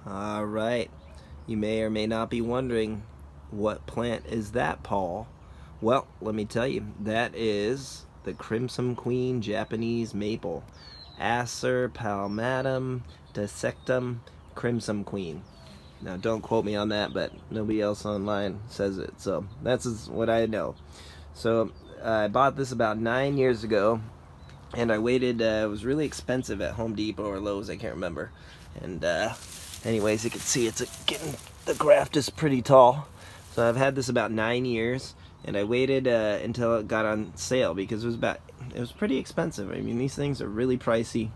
All right. You may or may not be wondering, what plant is that, Paul? Well, let me tell you. That is the Crimson Queen Japanese maple. Acer palmatum dissectum crimson queen. Now, don't quote me on that, but nobody else online says it, so that's what I know. So, I bought this about 9 years ago, and I waited. It was really expensive at Home Depot or Lowe's, I can't remember. And anyways, you can see the graft is pretty tall. So I've had this about 9 years, and I waited until it got on sale because it was pretty expensive. I mean, these things are really pricey,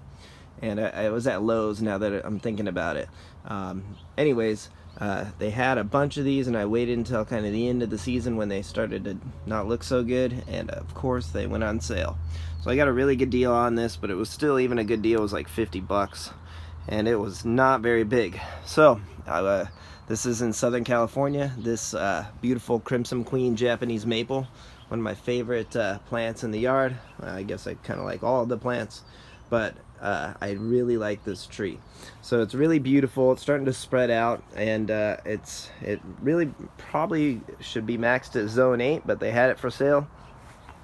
and I was at Lowe's now that I'm thinking about it. Anyways, they had a bunch of these, and I waited until kind of the end of the season when they started to not look so good, and of course they went on sale. So I got a really good deal on this, but it was still even a good deal. It was like 50 bucks, and it was not very big. So this is in Southern California. This beautiful Crimson Queen Japanese maple, one of my favorite plants in the yard. I guess I kind of like all of the plants, but I really like this tree. So it's really beautiful. It's starting to spread out, and it really probably should be maxed at zone 8, but they had it for sale.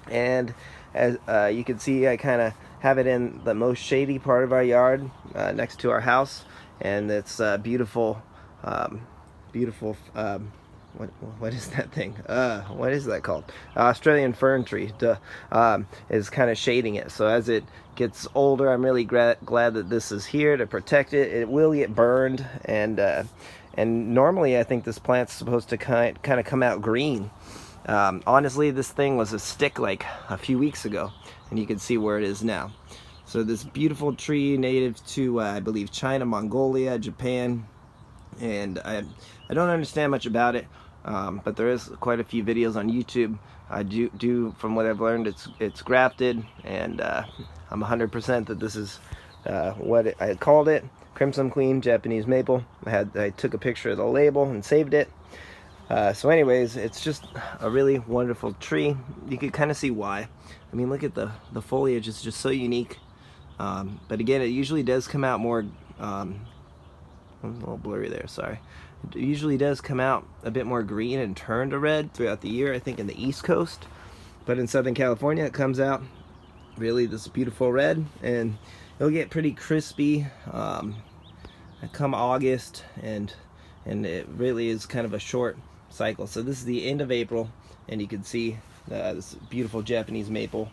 And as you can see, I kind of have it in the most shady part of our yard, next to our house, and it's beautiful. What is that thing? What is that called? Australian fern tree is kind of shading it. So as it gets older, I'm really glad that this is here to protect it. It will get burned, and normally I think this plant's supposed to kind of come out green. Honestly, this thing was a stick like a few weeks ago, and you can see where it is now. So this beautiful tree, native to I believe China, Mongolia, Japan, and I don't understand much about it, but there is quite a few videos on YouTube. I do from what I've learned, it's grafted, and I'm 100% that this is what I had called it, Crimson Queen Japanese maple. I took a picture of the label and saved it. So anyways, it's just a really wonderful tree. You can kind of see why. I mean, look at the foliage. It's just so unique. But again, it usually does come out more, I'm a little blurry there, sorry. It usually does come out a bit more green and turn to red throughout the year, I think in the East Coast. But in Southern California, it comes out really this beautiful red, and it'll get pretty crispy come August, and it really is kind of a short cycle. So this is the end of April, and you can see this beautiful Japanese maple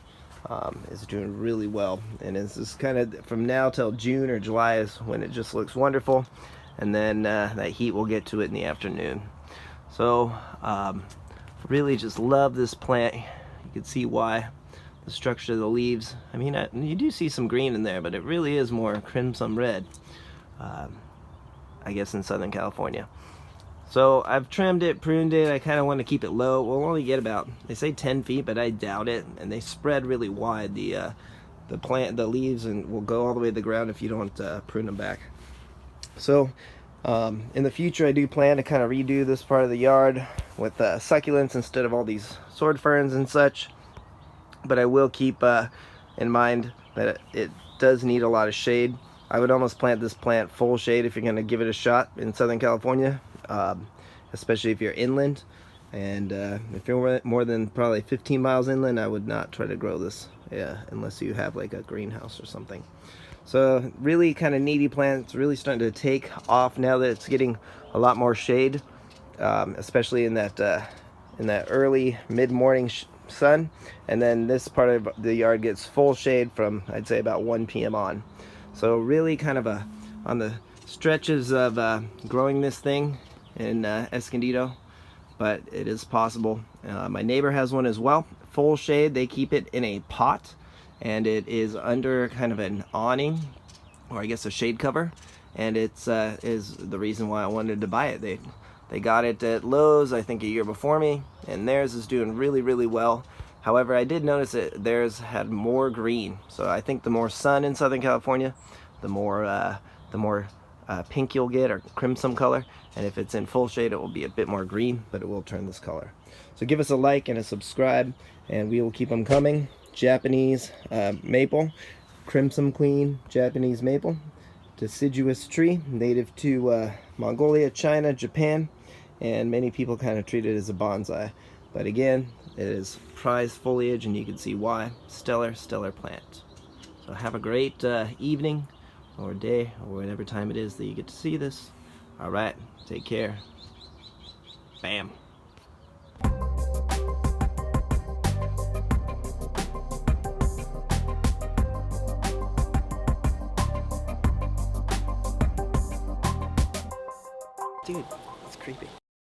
is doing really well, and it's just kind of from now till June or July is when it just looks wonderful, and then that heat will get to it in the afternoon. So really just love this plant. You can see why. The structure of the leaves, I mean, you do see some green in there, but it really is more crimson red, I guess, in Southern California. So I've trimmed it, pruned it. I kind of want to keep it low. We'll only get about, they say 10 feet, but I doubt it. And they spread really wide, the leaves, and will go all the way to the ground if you don't prune them back. So in the future, I do plan to kind of redo this part of the yard with succulents instead of all these sword ferns and such. But I will keep in mind that it does need a lot of shade. I would almost plant this plant full shade if you're going to give it a shot in Southern California, especially if you're inland. And if you're more than probably 15 miles inland, I would not try to grow this, unless you have like a greenhouse or something. So really kind of needy plant. It's really starting to take off now that it's getting a lot more shade, especially in that early mid-morning sun. And then this part of the yard gets full shade from, I'd say, about 1 p.m. on. So really kind of on the stretches of growing this thing in Escondido, but it is possible. My neighbor has one as well, full shade. They keep it in a pot, and it is under kind of an awning, or I guess a shade cover, and it's is the reason why I wanted to buy it. They got it at Lowe's, I think, a year before me, and theirs is doing really, really well. However, I did notice that theirs had more green. So I think the more sun in Southern California, the more pink you'll get, or crimson color. And if it's in full shade, it will be a bit more green, but it will turn this color. So give us a like and a subscribe, and we will keep them coming. Japanese maple, Crimson Queen Japanese maple. deciduous tree, native to Mongolia, China, Japan, and many people kind of treat it as a bonsai. But again, it is prized foliage, and you can see why. Stellar plant. So have a great evening or day or whatever time it is that you get to see this. All right, take care. Bam. Dude, it's creepy.